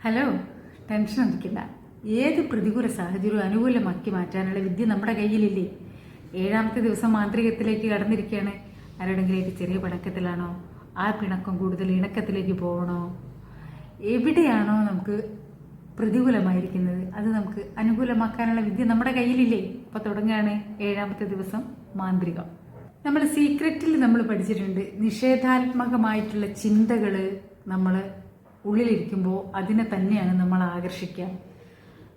Hello, tension ഒന്നിക്കില്ല. ഏത് പ്രതികൂല സാഹചര്യവും അനുകൂലമാക്കി മാറ്റാനുള്ള വിദ്യ നമ്മുടെ കയ്യിലില്ലേ? 7ാമത്തെ ദിവസം മാന്ത്രികത്തിലേക്ക് കടന്നിരിക്കുകയാണ്. ആരുടെങ്കിലേക്ക് ചെറിയ പിണക്കത്തിലാണോ? ആ പിണക്കം കൂടുതൽ ഇണക്കത്തിലേക്ക് പോകണോ? എവിടെയാണോ നമുക്ക് പ്രതികൂലമായിരിക്കുന്നത് അത് നമുക്ക് അനുകൂലമാക്കാനുള്ള വിദ്യ നമ്മുടെ കയ്യിലില്ലേ? അപ്പോൾ തുടങ്ങുകയാണ് 7ാമത്തെ ദിവസം മാന്ത്രികം. നമ്മൾ സീക്രറ്റിൽ നമ്മൾ പഠിച്ചിട്ടുണ്ട്, നിഷേധാത്മകമായിട്ടുള്ള ചിന്തകൾ നമ്മൾ ഉള്ളിലിരിക്കുമ്പോൾ അതിനെ തന്നെയാണ് നമ്മൾ ആകർഷിക്കുക.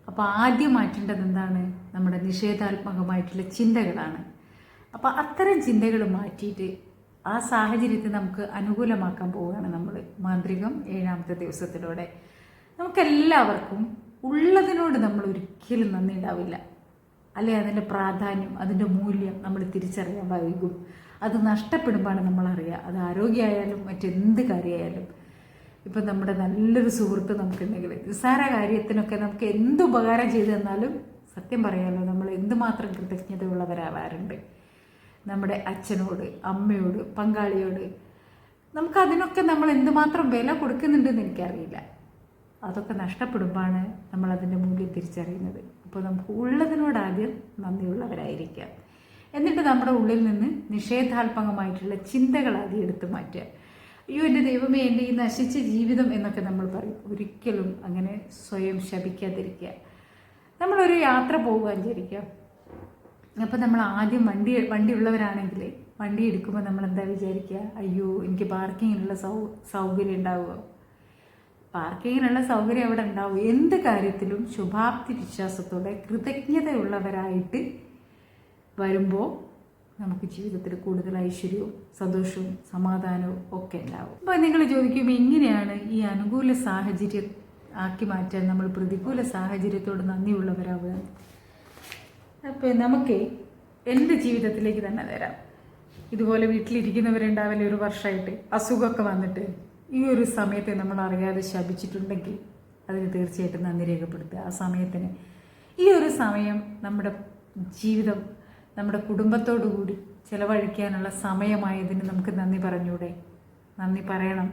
അപ്പോൾ ആദ്യം മാറ്റേണ്ടത് എന്താണ്? നമ്മുടെ നിഷേധാത്മകമായിട്ടുള്ള ചിന്തകളാണ്. അപ്പോൾ അത്തരം ചിന്തകൾ മാറ്റിയിട്ട് ആ സാഹചര്യത്തെ നമുക്ക് അനുകൂലമാക്കാൻ പോവുകയാണ് നമ്മൾ മാന്ത്രികം 7ാമത്തെ ദിവസത്തിലൂടെ. നമുക്കെല്ലാവർക്കും ഉള്ളതിനോട് നമ്മൾ ഒരിക്കലും നന്ദി ഉണ്ടാവില്ല, അല്ലെ? അതിൻ്റെ പ്രാധാന്യം, അതിൻ്റെ മൂല്യം നമ്മൾ തിരിച്ചറിയാൻ വൈകും. അത് നഷ്ടപ്പെടുമ്പോഴാണ് നമ്മളറിയുക. അത് ആരോഗ്യമായാലും മറ്റെന്ത് കാര്യമായാലും. ഇപ്പം നമ്മുടെ നല്ലൊരു സുഹൃത്ത് നമുക്കുണ്ടെങ്കിൽ നിസ്സാര കാര്യത്തിനൊക്കെ നമുക്ക് എന്ത് ഉപകാരം ചെയ്തു തന്നാലും സത്യം പറയാമല്ലോ, നമ്മൾ എന്തുമാത്രം കൃതജ്ഞതയുള്ളവരാവാറുണ്ട്. നമ്മുടെ അച്ഛനോട്, അമ്മയോട്, പങ്കാളിയോട് നമുക്കതിനൊക്കെ നമ്മൾ എന്തുമാത്രം വില കൊടുക്കുന്നുണ്ടെന്ന് എനിക്കറിയില്ല. അതൊക്കെ നഷ്ടപ്പെടുമ്പോഴാണ് നമ്മളതിൻ്റെ മൂല്യം തിരിച്ചറിയുന്നത്. അപ്പോൾ നമുക്ക് ഉള്ളതിനോട് ആദ്യം നന്ദിയുള്ളവരായിരിക്കാം. എന്നിട്ട് നമ്മുടെ ഉള്ളിൽ നിന്ന് നിഷേധാത്മകമായിട്ടുള്ള ചിന്തകൾ ആദ്യം എടുത്തു മാറ്റുക. അയ്യോ എൻ്റെ ദൈവമേ, എൻ്റെ ഈ നശിച്ച ജീവിതം എന്നൊക്കെ നമ്മൾ പറയും. ഒരിക്കലും അങ്ങനെ സ്വയം ശപിക്കാതിരിക്കുക. നമ്മളൊരു യാത്ര പോകാൻ വിചാരിക്കുക. അപ്പോൾ നമ്മൾ ആദ്യം വണ്ടി ഉള്ളവരാണെങ്കിൽ വണ്ടി എടുക്കുമ്പോൾ നമ്മൾ എന്താ വിചാരിക്കുക? അയ്യോ, എനിക്ക് പാർക്കിങ്ങിനുള്ള സൗകര്യം ഉണ്ടാവുമോ? പാർക്കിങ്ങിനുള്ള സൗകര്യം അവിടെ ഉണ്ടാവും. എന്ത് കാര്യത്തിലും ശുഭാപ്തി വിശ്വാസത്തോടെ കൃതജ്ഞതയുള്ളവരായിട്ട് വരുമ്പോൾ നമുക്ക് ജീവിതത്തിൽ കൂടുതൽ ഐശ്വര്യവും സന്തോഷവും സമാധാനവും ഒക്കെ ഉണ്ടാവും. അപ്പോൾ നിങ്ങൾ ചോദിക്കും, എങ്ങനെയാണ് ഈ അനുകൂല സാഹചര്യം ആക്കി മാറ്റാൻ നമ്മൾ പ്രതികൂല സാഹചര്യത്തോട് നന്ദിയുള്ളവരാവുക? അപ്പോൾ നമുക്ക് എൻ്റെ ജീവിതത്തിലേക്ക് തന്നെ തരാം. ഇതുപോലെ വീട്ടിലിരിക്കുന്നവരുണ്ടാവില്ല, ഒരു വർഷമായിട്ട് അസുഖമൊക്കെ വന്നിട്ട് ഈ ഒരു സമയത്തെ നമ്മൾ അറിയാതെ ശപിച്ചിട്ടുണ്ടെങ്കിൽ അതിന് തീർച്ചയായിട്ടും നന്ദി രേഖപ്പെടുത്തുക. ആ സമയത്തിന് ഈ ഒരു സമയം നമ്മുടെ ജീവിതം നമ്മുടെ കുടുംബത്തോടു കൂടി ചിലവഴിക്കാനുള്ള സമയമായതിന് നമുക്ക് നന്ദി പറഞ്ഞൂടെ? നന്ദി പറയണം.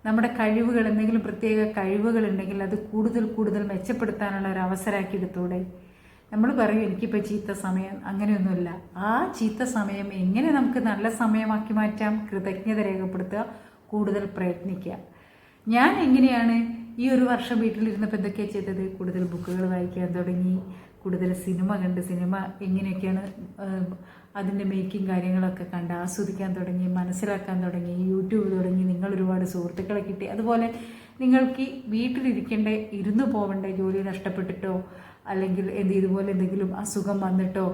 നമ്മുടെ കഴിവുകൾ, എന്തെങ്കിലും പ്രത്യേക കഴിവുകളുണ്ടെങ്കിൽ അത് കൂടുതൽ മെച്ചപ്പെടുത്താനുള്ള ഒരു അവസരമാക്കി എടുത്തൂടെ? നമ്മൾ പറയും എനിക്കിപ്പോൾ ചീത്ത സമയം, അങ്ങനെയൊന്നുമില്ല. ആ ചീത്ത സമയം എങ്ങനെ നമുക്ക് നല്ല സമയമാക്കി മാറ്റാം? കൃതജ്ഞത രേഖപ്പെടുത്തുക, കൂടുതൽ പ്രയത്നിക്കുക. ഞാൻ എങ്ങനെയാണ് ഈ ഒരു വർഷം വീട്ടിലിരുന്നപ്പോൾ എന്തൊക്കെയാണ് ചെയ്തത്? കൂടുതൽ ബുക്കുകൾ വായിക്കാൻ തുടങ്ങി, കൂടുതൽ സിനിമ കണ്ട്, സിനിമ എങ്ങനെയൊക്കെയാണ് അതിൻ്റെ മേക്കിംഗ് കാര്യങ്ങളൊക്കെ കണ്ട് ആസ്വദിക്കാൻ തുടങ്ങി, മനസ്സിലാക്കാൻ തുടങ്ങി, യൂട്യൂബ് തുടങ്ങി. നിങ്ങൾ ഒരുപാട് സുഹൃത്തുക്കളെ കിട്ടി. അതുപോലെ നിങ്ങൾക്ക് വീട്ടിലിരിക്കേണ്ട, ഇരുന്ന് പോവേണ്ട, ജോലി നഷ്ടപ്പെട്ടിട്ടോ അല്ലെങ്കിൽ ഇതുപോലെ എന്തെങ്കിലും അസുഖം വന്നിട്ടോ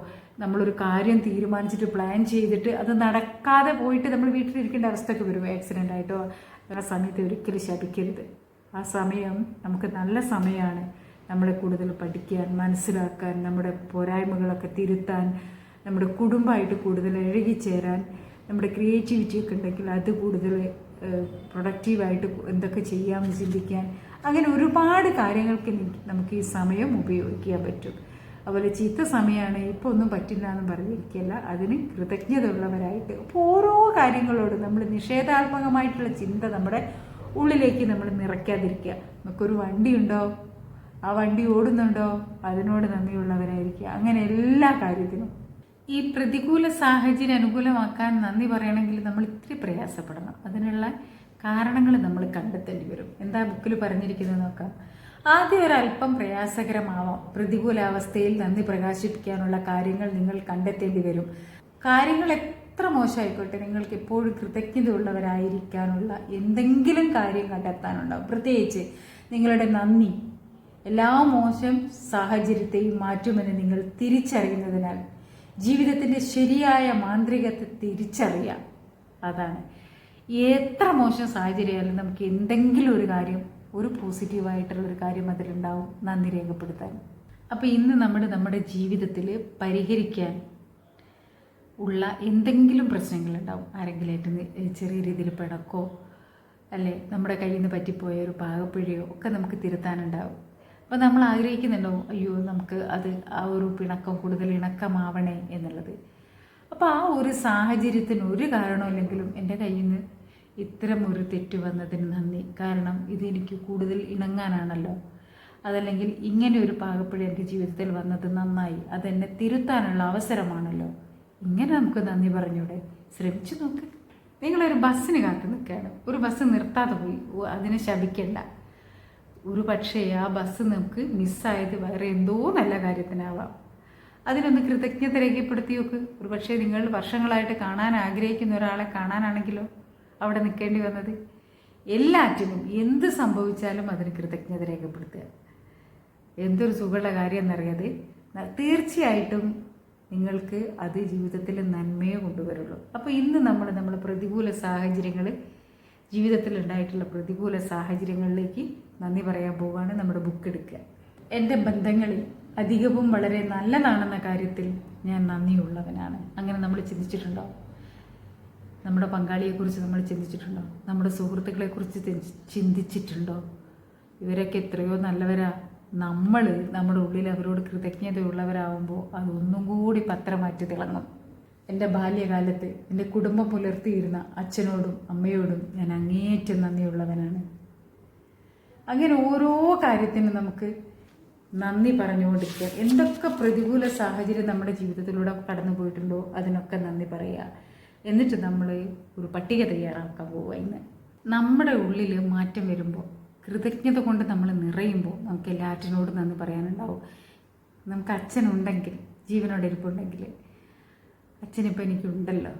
നമ്മളൊരു കാര്യം തീരുമാനിച്ചിട്ട് പ്ലാൻ ചെയ്തിട്ട് അത് നടക്കാതെ പോയിട്ട് നമ്മൾ വീട്ടിലിരിക്കേണ്ട അവസ്ഥയൊക്കെ വരും, ആക്സിഡൻ്റ് ആയിട്ടോ. ആ സമയത്ത് ഒരിക്കലും ശപിക്കരുത്. ആ സമയം നമുക്ക് നല്ല സമയമാണ്. നമ്മളെ കൂടുതൽ പഠിക്കാൻ, മനസ്സിലാക്കാൻ, നമ്മുടെ പോരായ്മകളൊക്കെ തിരുത്താൻ, നമ്മുടെ കുടുംബമായിട്ട് കൂടുതൽ ഇഴകിച്ചേരാൻ, നമ്മുടെ ക്രിയേറ്റിവിറ്റിയൊക്കെ ഉണ്ടെങ്കിൽ അത് കൂടുതൽ പ്രൊഡക്റ്റീവായിട്ട് എന്തൊക്കെ ചെയ്യാമെന്ന് ചിന്തിക്കാൻ, അങ്ങനെ ഒരുപാട് കാര്യങ്ങൾക്ക് നമുക്ക് ഈ സമയം ഉപയോഗിക്കാൻ പറ്റും. അതുപോലെ ചീത്ത സമയമാണ്, ഇപ്പോൾ ഒന്നും പറ്റില്ല എന്ന് പറഞ്ഞിരിക്കുകയല്ല, അതിന് കൃതജ്ഞതയുള്ളവരായിട്ട് അപ്പോൾ ഓരോ കാര്യങ്ങളോട് നമ്മൾ നിഷേധാത്മകമായിട്ടുള്ള ചിന്ത നമ്മുടെ ഉള്ളിലേക്ക് നമ്മൾ നിറയ്ക്കാതിരിക്കുക. നമുക്കൊരു വണ്ടിയുണ്ടോ, ആ വണ്ടി ഓടുന്നുണ്ടോ, അതിനോട് നന്ദിയുള്ളവരായിരിക്കുക. അങ്ങനെ എല്ലാ കാര്യത്തിനും ഈ പ്രതികൂല സാഹചര്യം അനുകൂലമാക്കാൻ നന്ദി പറയണമെങ്കിൽ നമ്മൾ ഇത്തിരി പ്രയാസപ്പെടണം. അതിനുള്ള കാരണങ്ങൾ നമ്മൾ കണ്ടെത്തേണ്ടി വരും. എന്താ ബുക്കിൽ പറഞ്ഞിരിക്കുന്നത് നോക്കാം. ആദ്യം ഒരല്പം പ്രയാസകരമാവാം. പ്രതികൂലാവസ്ഥയിൽ നന്ദി പ്രകാശിപ്പിക്കാനുള്ള കാര്യങ്ങൾ നിങ്ങൾ കണ്ടെത്തേണ്ടി വരും. കാര്യങ്ങൾ എത്ര മോശമായിക്കോട്ടെ, നിങ്ങൾക്ക് എപ്പോഴും കൃതജ്ഞതയുള്ളവരായിരിക്കാനുള്ള എന്തെങ്കിലും കാര്യം കണ്ടെത്താനുണ്ടാവും. പ്രത്യേകിച്ച് നിങ്ങളുടെ നന്ദി എല്ലാ മോശം സാഹചര്യത്തെയും മാറ്റുമെന്ന് നിങ്ങൾ തിരിച്ചറിയുന്നതിനാൽ ജീവിതത്തിൻ്റെ ശരിയായ മാന്ത്രികത്തെ തിരിച്ചറിയാം. അതാണ്, എത്ര മോശം സാഹചര്യമായാലും നമുക്ക് എന്തെങ്കിലും ഒരു കാര്യം, ഒരു പോസിറ്റീവായിട്ടുള്ളൊരു കാര്യം അതിലുണ്ടാവും നന്ദി രേഖപ്പെടുത്താൻ. അപ്പോൾ ഇന്ന് നമ്മുടെ ജീവിതത്തിൽ പരിഹരിക്കാൻ ഉള്ള എന്തെങ്കിലും പ്രശ്നങ്ങളുണ്ടാവും. ആരെങ്കിലായിട്ട് ചെറിയ രീതിയിൽ പിണക്കോ അല്ലേ നമ്മുടെ കയ്യിൽ നിന്ന് പറ്റിപ്പോയ ഒരു പാകപ്പിഴയോ ഒക്കെ നമുക്ക് തിരുത്താനുണ്ടാവും. അപ്പോൾ നമ്മൾ ആഗ്രഹിക്കുന്നുണ്ടോ, അയ്യോ നമുക്ക് അത് ആ ഒരു പിണക്കം കൂടുതൽ ഇണക്കമാവണേ എന്നുള്ളത്. അപ്പോൾ ആ ഒരു സാഹചര്യത്തിന് ഒരു കാരണമില്ലെങ്കിലും എൻ്റെ കയ്യിൽ നിന്ന് ഇത്തരം ഒരു തെറ്റ് വന്നതിന് നന്ദി. കാരണം ഇതെനിക്ക് കൂടുതൽ ഇണങ്ങാനാണല്ലോ. അതല്ലെങ്കിൽ ഇങ്ങനെ ഒരു പാകപ്പിഴ എൻ്റെ ജീവിതത്തിൽ വന്നത് നന്നായി, അതെന്നെ തിരുത്താനുള്ള അവസരമാണല്ലോ. ഇങ്ങനെ നമുക്ക് നന്ദി പറഞ്ഞൂടെ? ശ്രമിച്ചു നോക്ക്. നിങ്ങളൊരു ബസ്സിന് കാത്തു നിൽക്കുകയാണ്, ഒരു ബസ് നിർത്താതെ പോയി, അതിനെ ശപിക്കണ്ട. ഒരു പക്ഷേ ആ ബസ് നമുക്ക് മിസ്സായത് വേറെ എന്തോ നല്ല കാര്യത്തിനാവാം. അതിനൊന്ന് കൃതജ്ഞത രേഖപ്പെടുത്തി നോക്ക്. ഒരു പക്ഷേ നിങ്ങൾ വർഷങ്ങളായിട്ട് കാണാൻ ആഗ്രഹിക്കുന്ന ഒരാളെ കാണാനാണെങ്കിലോ അവിടെ നിൽക്കേണ്ടി വന്നത്. എല്ലാറ്റിനും എന്ത് സംഭവിച്ചാലും അതിന് കൃതജ്ഞത രേഖപ്പെടുത്തുക. എന്തൊരു സുഖമുള്ള കാര്യം എന്നറിയാതെ തീർച്ചയായിട്ടും നിങ്ങൾക്ക് അത് ജീവിതത്തിൽ നന്മയെ കൊണ്ടുവരുള്ളൂ. അപ്പോൾ ഇന്ന് നമ്മൾ പ്രതികൂല സാഹചര്യങ്ങൾ, ജീവിതത്തിൽ ഉണ്ടായിട്ടുള്ള പ്രതികൂല സാഹചര്യങ്ങളിലേക്ക് നന്ദി പറയാൻ പോവുകയാണ്. നമ്മുടെ ബുക്ക് എടുക്കുക. എൻ്റെ ബന്ധങ്ങളിൽ അധികവും വളരെ നല്ലതാണെന്ന കാര്യത്തിൽ ഞാൻ നന്ദിയുള്ളവനാണ്. അങ്ങനെ നമ്മൾ ചിന്തിച്ചിട്ടുണ്ടോ? നമ്മുടെ പങ്കാളിയെക്കുറിച്ച് നമ്മൾ ചിന്തിച്ചിട്ടുണ്ടോ? നമ്മുടെ സുഹൃത്തുക്കളെക്കുറിച്ച് ചിന്തിച്ചിട്ടുണ്ടോ? ഇവരൊക്കെ എത്രയോ നല്ലവരാ. നമ്മൾ നമ്മുടെ ഉള്ളിൽ അവരോട് കൃതജ്ഞതയുള്ളവരാകുമ്പോൾ അതൊന്നും കൂടി പത്രമാറ്റി തിളങ്ങും. എൻ്റെ ബാല്യകാലത്ത് എൻ്റെ കുടുംബം പുലർത്തിയിരുന്ന അച്ഛനോടും അമ്മയോടും ഞാൻ അങ്ങേയറ്റം നന്ദിയുള്ളവനാണ്. അങ്ങനെ ഓരോ കാര്യത്തിനും നമുക്ക് നന്ദി പറഞ്ഞുകൊണ്ടിരിക്കുക. എന്തൊക്കെ പ്രതികൂല സാഹചര്യം നമ്മുടെ ജീവിതത്തിലൂടെ കടന്നു പോയിട്ടുണ്ടോ അതിനൊക്കെ നന്ദി പറയുക. എന്നിട്ട് നമ്മൾ ഒരു പട്ടിക തയ്യാറാക്കാൻ പോവുക. ഇന്ന് നമ്മുടെ ഉള്ളിൽ മാറ്റം വരുമ്പോൾ, കൃതജ്ഞത കൊണ്ട് നമ്മൾ നിറയുമ്പോൾ നമുക്ക് എല്ലാറ്റിനോടും നന്ദി പറയാനുണ്ടാവും. നമുക്ക് അച്ഛനുണ്ടെങ്കിൽ, ജീവനോടെ ഇരിപ്പുണ്ടെങ്കിൽ, അച്ഛനിപ്പോൾ എനിക്കുണ്ടല്ലോ,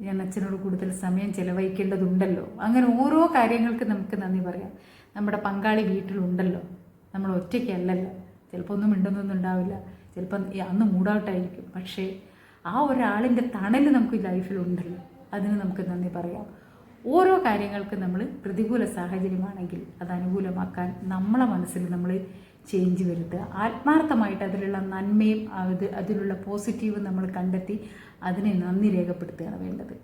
ഞാൻ അച്ഛനോട് കൂടുതൽ സമയം ചിലവഴിക്കേണ്ടതുണ്ടല്ലോ, അങ്ങനെ ഓരോ കാര്യങ്ങൾക്ക് നമുക്ക് നന്ദി പറയാം. നമ്മുടെ പങ്കാളി വീട്ടിലുണ്ടല്ലോ, നമ്മൾ ഒറ്റയ്ക്കല്ലല്ലോ. ചിലപ്പോൾ ഒന്നും മിണ്ടുന്നൊന്നും ഉണ്ടാവില്ല, ചിലപ്പോൾ അന്ന് മൂഡൗട്ടായിരിക്കും. പക്ഷേ ആ ഒരാളിൻ്റെ തണൽ നമുക്ക് ലൈഫിലുണ്ടല്ലോ, അതിന് നമുക്ക് നന്ദി പറയാം. ഓരോ കാര്യങ്ങൾക്ക് നമ്മൾ പ്രതികൂല സാഹചര്യമാണെങ്കിൽ അത് അനുകൂലമാക്കാൻ നമ്മളെ മനസ്സിൽ നമ്മൾ ചേഞ്ച് വരുത്തുക. ആത്മാർത്ഥമായിട്ട് അതിലുള്ള നന്മയും അതിലുള്ള പോസിറ്റീവും നമ്മൾ കണ്ടെത്തി അതിനെ നന്ദി രേഖപ്പെടുത്തുകയാണ് വേണ്ടത്.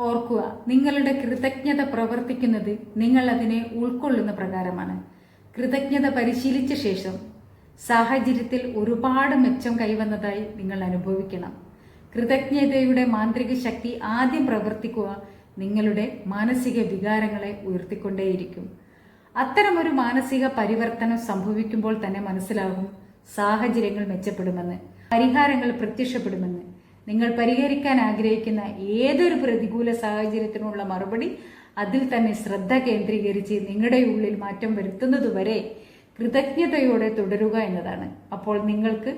ഓർക്കുക, നിങ്ങളുടെ കൃതജ്ഞത പ്രവർത്തിക്കുന്നത് നിങ്ങൾ അതിനെ ഉൾക്കൊള്ളുന്ന പ്രകാരമാണ്. കൃതജ്ഞത പരിശീലിച്ച ശേഷം സാഹചര്യത്തിൽ ഒരുപാട് മെച്ചം കൈവന്നതായി നിങ്ങൾ അനുഭവിക്കണം. കൃതജ്ഞതയുടെ മാന്ത്രിക ശക്തി ആദ്യം പ്രവർത്തിക്കുക നിങ്ങളുടെ മാനസിക വികാരങ്ങളെ ഉയർത്തിക്കൊണ്ടേയിരിക്കും. അത്തരമൊരു മാനസിക പരിവർത്തനം സംഭവിക്കുമ്പോൾ തന്നെ മനസ്സിലാകും സാഹചര്യങ്ങൾ മെച്ചപ്പെടുമെന്ന്, പരിഹാരങ്ങൾ പ്രത്യക്ഷപ്പെടുമെന്ന്. നിങ്ങൾ പരിഹരിക്കാൻ ആഗ്രഹിക്കുന്ന ഏതൊരു പ്രതികൂല സാഹചര്യത്തിനുള്ള മറുപടി അതിൽ തന്നെ ശ്രദ്ധ കേന്ദ്രീകരിച്ച് നിങ്ങളുടെ ഉള്ളിൽ മാറ്റം വരുത്തുന്നതുവരെ കൃതജ്ഞതയോടെ തുടരുക എന്നതാണ്. അപ്പോൾ നിങ്ങൾക്ക്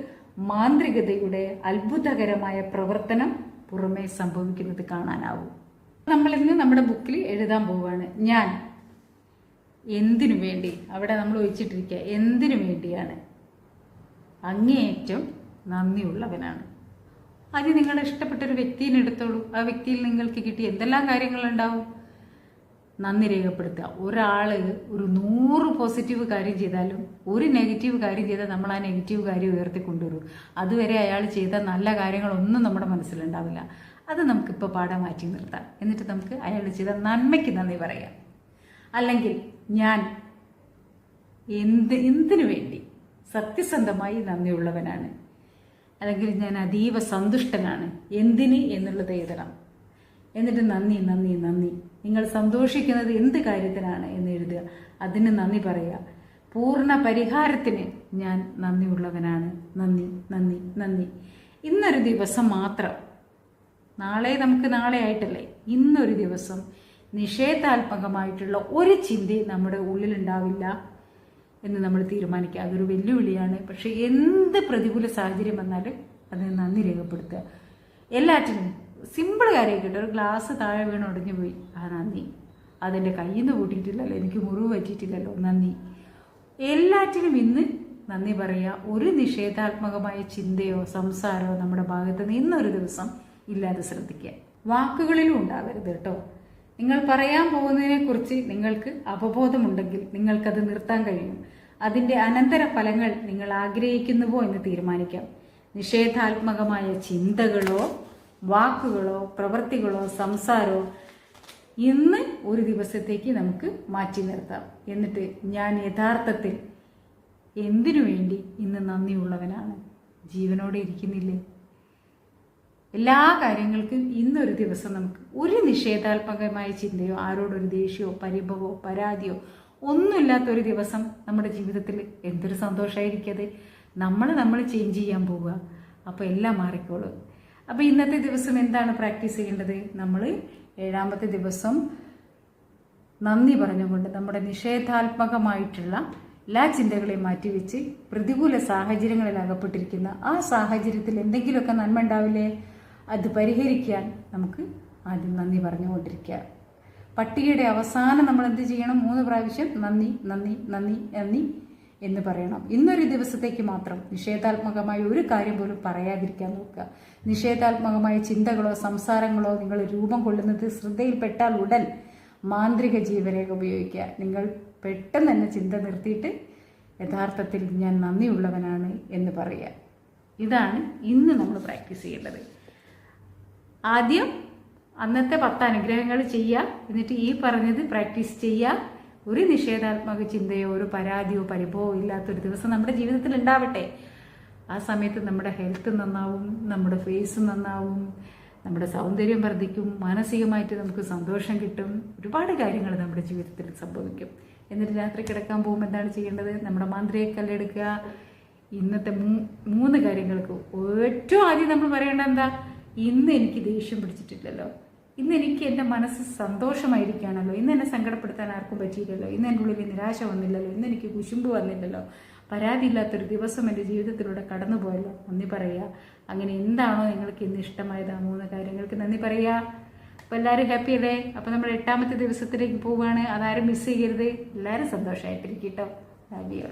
മാന്ത്രികതയുടെ അത്ഭുതകരമായ പ്രവർത്തനം പുറമേ സംഭവിക്കുന്നത് കാണാനാവും. നമ്മളിന്ന് നമ്മുടെ ബുക്കിൽ എഴുതാൻ പോവുകയാണ്, ഞാൻ എന്തിനു വേണ്ടി, അവിടെ നമ്മൾ ഒഴിച്ചിട്ടിരിക്കുക, എന്തിനു വേണ്ടിയാണ് അങ്ങേയറ്റം നന്ദിയുള്ളവനാണ്. അത് നിങ്ങളുടെ ഇഷ്ടപ്പെട്ടൊരു വ്യക്തിയെ എടുത്തോളൂ. ആ വ്യക്തിയിൽ നിങ്ങൾക്ക് കിട്ടിയ എന്തെല്ലാം കാര്യങ്ങളുണ്ടാവും, നന്ദി രേഖപ്പെടുത്തുക. ഒരാൾ ഒരു 100 പോസിറ്റീവ് കാര്യം ചെയ്താലും ഒരു നെഗറ്റീവ് കാര്യം ചെയ്താൽ നമ്മൾ ആ നെഗറ്റീവ് കാര്യം ഉയർത്തിക്കൊണ്ടുവരും. അതുവരെ അയാൾ ചെയ്ത നല്ല കാര്യങ്ങളൊന്നും നമ്മുടെ മനസ്സിലുണ്ടാവില്ല. അത് നമുക്കിപ്പോൾ പാഠം മാറ്റി നിർത്താം. എന്നിട്ട് നമുക്ക് അയാൾ ചെയ്ത നന്മയ്ക്ക് നന്ദി പറയാം. അല്ലെങ്കിൽ ഞാൻ എന്തിനു വേണ്ടി സത്യസന്ധമായി നന്ദിയുള്ളവനാണ്, അല്ലെങ്കിൽ ഞാൻ അതീവ സന്തുഷ്ടനാണ്, എന്തിന് എന്നുള്ളത് എഴുതണം. എന്നിട്ട് നന്ദി നന്ദി നന്ദി. നിങ്ങൾ സന്തോഷിക്കുന്നത് എന്ത് കാര്യത്തിനാണ് എന്ന് എഴുതുക, അതിന് നന്ദി പറയുക. പൂർണ്ണ പരിഹാരത്തിന് ഞാൻ നന്ദിയുള്ളവനാണ്, നന്ദി നന്ദി നന്ദി. ഇന്നൊരു ദിവസം മാത്രം, നാളെ നമുക്ക് നാളെ ആയിട്ടല്ലേ, ഇന്നൊരു ദിവസം നിഷേധാത്മകമായിട്ടുള്ള ഒരു ചിന്തയും നമ്മുടെ ഉള്ളിലുണ്ടാവില്ല എന്ന് നമ്മൾ തീരുമാനിക്കുക. അതൊരു വെല്ലുവിളിയാണ്. പക്ഷെ എന്ത് പ്രതികൂല സാഹചര്യം വന്നാലും അതിന് നന്ദി രേഖപ്പെടുത്തുക. എല്ലാറ്റിനും സിമ്പിൾ കാര്യമായിക്കട്ടെ, ഒരു ഗ്ലാസ് താഴെ വീണ് ഉടഞ്ഞു പോയി, ആ നന്ദി. അതെൻ്റെ കയ്യിൽ നിന്ന് കൂട്ടിയിട്ടില്ലല്ലോ, എനിക്ക് മുറിവ് പറ്റിയിട്ടില്ലല്ലോ, നന്ദി. എല്ലാറ്റിനും ഇന്ന് നന്ദി പറയുക. ഒരു നിഷേധാത്മകമായ ചിന്തയോ സംസാരമോ നമ്മുടെ ഭാഗത്ത് നിന്ന് ഇന്നൊരു ദിവസം ഇല്ലാതെ ശ്രദ്ധിക്കുക. വാക്കുകളിലും ഉണ്ടാവരുത് കേട്ടോ. നിങ്ങൾ പറയാൻ പോകുന്നതിനെക്കുറിച്ച് നിങ്ങൾക്ക് അവബോധമുണ്ടെങ്കിൽ നിങ്ങൾക്കത് നിർത്താൻ കഴിയും. അതിൻ്റെ അനന്തര ഫലങ്ങൾ നിങ്ങൾ ആഗ്രഹിക്കുന്നുവോ എന്ന് തീരുമാനിക്കാം. നിഷേധാത്മകമായ ചിന്തകളോ വാക്കുകളോ പ്രവൃത്തികളോ സംസാരമോ ഇന്ന് ഒരു ദിവസത്തേക്ക് നമുക്ക് മാറ്റി നിർത്താം. എന്നിട്ട് ഞാൻ യഥാർത്ഥത്തിൽ എന്തിനു വേണ്ടി ഇന്ന് നന്ദിയുള്ളവനാണ്, ജീവനോടെ ഇരിക്കുന്നില്ലേ, എല്ലാ കാര്യങ്ങൾക്കും ഇന്നൊരു ദിവസം നമുക്ക് ഒരു നിഷേധാത്മകമായ ചിന്തയോ ആരോടൊരു ദേഷ്യമോ പരിഭവമോ പരാതിയോ ഒന്നുമില്ലാത്തൊരു ദിവസം നമ്മുടെ ജീവിതത്തിൽ എന്തൊരു സന്തോഷമായിരിക്കത്. നമ്മൾ ചേഞ്ച് ചെയ്യാൻ പോവുക. അപ്പോൾ എല്ലാം മാറിക്കോളും. അപ്പോൾ ഇന്നത്തെ ദിവസം എന്താണ് പ്രാക്ടീസ് ചെയ്യേണ്ടത്? നമ്മൾ 7ാമത്തെ ദിവസം നന്ദി പറഞ്ഞുകൊണ്ട് നമ്മുടെ നിഷേധാത്മകമായിട്ടുള്ള എല്ലാ ചിന്തകളെയും മാറ്റിവെച്ച് പ്രതികൂല സാഹചര്യങ്ങളിൽ അകപ്പെട്ടിരിക്കുന്ന ആ സാഹചര്യത്തിൽ എന്തെങ്കിലുമൊക്കെ നന്മ ഉണ്ടാവില്ലേ, അത് പരിഹരിക്കാൻ നമുക്ക് ആദ്യം നന്ദി പറഞ്ഞുകൊണ്ടിരിക്കുക. പട്ടികയുടെ അവസാനം നമ്മൾ എന്ത് ചെയ്യണം? 3 പ്രാവശ്യം നന്ദി നന്ദി നന്ദി നന്ദി എന്ന് പറയണം. ഇന്നൊരു ദിവസത്തേക്ക് മാത്രം നിഷേധാത്മകമായ ഒരു കാര്യം പോലും പറയാതിരിക്കാൻ നോക്കുക. നിഷേധാത്മകമായ ചിന്തകളോ സംസാരങ്ങളോ നിങ്ങൾ രൂപം കൊള്ളുന്നത് ശ്രദ്ധയിൽപ്പെട്ടാൽ ഉടൻ മാന്ത്രിക ജീവരേഖ ഉപയോഗിക്കുക. നിങ്ങൾ പെട്ടെന്ന് തന്നെ ചിന്ത നിർത്തിയിട്ട് യഥാർത്ഥത്തിൽ ഞാൻ നന്ദിയുള്ളവനാണ് എന്ന് പറയുക. ഇതാണ് ഇന്ന് നമ്മൾ പ്രാക്ടീസ് ചെയ്യേണ്ടത്. ആദ്യം അന്നത്തെ 10 അനുഗ്രഹങ്ങൾ ചെയ്യുക, എന്നിട്ട് ഈ പറഞ്ഞത് പ്രാക്ടീസ് ചെയ്യുക. ഒരു നിഷേധാത്മക ചിന്തയോ ഒരു പരാതിയോ പരിഭവമോ ഇല്ലാത്തൊരു ദിവസം നമ്മുടെ ജീവിതത്തിൽ ഉണ്ടാവട്ടെ. ആ സമയത്ത് നമ്മുടെ ഹെൽത്ത് നന്നാവും, നമ്മുടെ ഫേസ് നന്നാവും, നമ്മുടെ സൗന്ദര്യം വർദ്ധിക്കും, മാനസികമായിട്ട് നമുക്ക് സന്തോഷം കിട്ടും, ഒരുപാട് കാര്യങ്ങൾ നമ്മുടെ ജീവിതത്തിൽ സംഭവിക്കും. എന്നിട്ട് രാത്രി കിടക്കാൻ പോകുമ്പോൾ എന്താണ് ചെയ്യേണ്ടത്? നമ്മുടെ മാന്ത്രിക കല്ലെടുക്കുക. ഇന്നത്തെ 3 കാര്യങ്ങൾക്ക് ഏറ്റവും ആദ്യം നമ്മൾ പറയേണ്ടത് എന്താ? ഇന്ന് എനിക്ക് ദേഷ്യം പിടിച്ചിട്ടില്ലല്ലോ, ഇന്ന് എനിക്ക് എൻ്റെ മനസ്സ് സന്തോഷമായിരിക്കുകയാണല്ലോ, ഇന്ന് എന്നെ സങ്കടപ്പെടുത്താൻ ആർക്കും പറ്റിയില്ലല്ലോ, ഇന്ന് എൻ്റെ ഉള്ളിൽ നിരാശ വന്നില്ലല്ലോ, ഇന്ന് എനിക്ക് കുശുമ്പ് വന്നില്ലല്ലോ, പരാതിയില്ലാത്തൊരു ദിവസം എൻ്റെ ജീവിതത്തിലൂടെ കടന്നുപോയല്ലോ, നന്ദി പറയുക. അങ്ങനെ എന്താണോ നിങ്ങൾക്ക് ഇന്ന് ഇഷ്ടമായത് ആ 3 കാര്യങ്ങൾക്ക് നന്ദി പറയുക. അപ്പോൾ എല്ലാവരും ഹാപ്പി അല്ലേ? അപ്പോൾ നമ്മൾ 8ാമത്തെ ദിവസത്തിലേക്ക് പോവുകയാണ്. അതാരും മിസ് ചെയ്യരുത്. എല്ലാവരും സന്തോഷമായിട്ടിരിക്കും കേട്ടോ. Love you.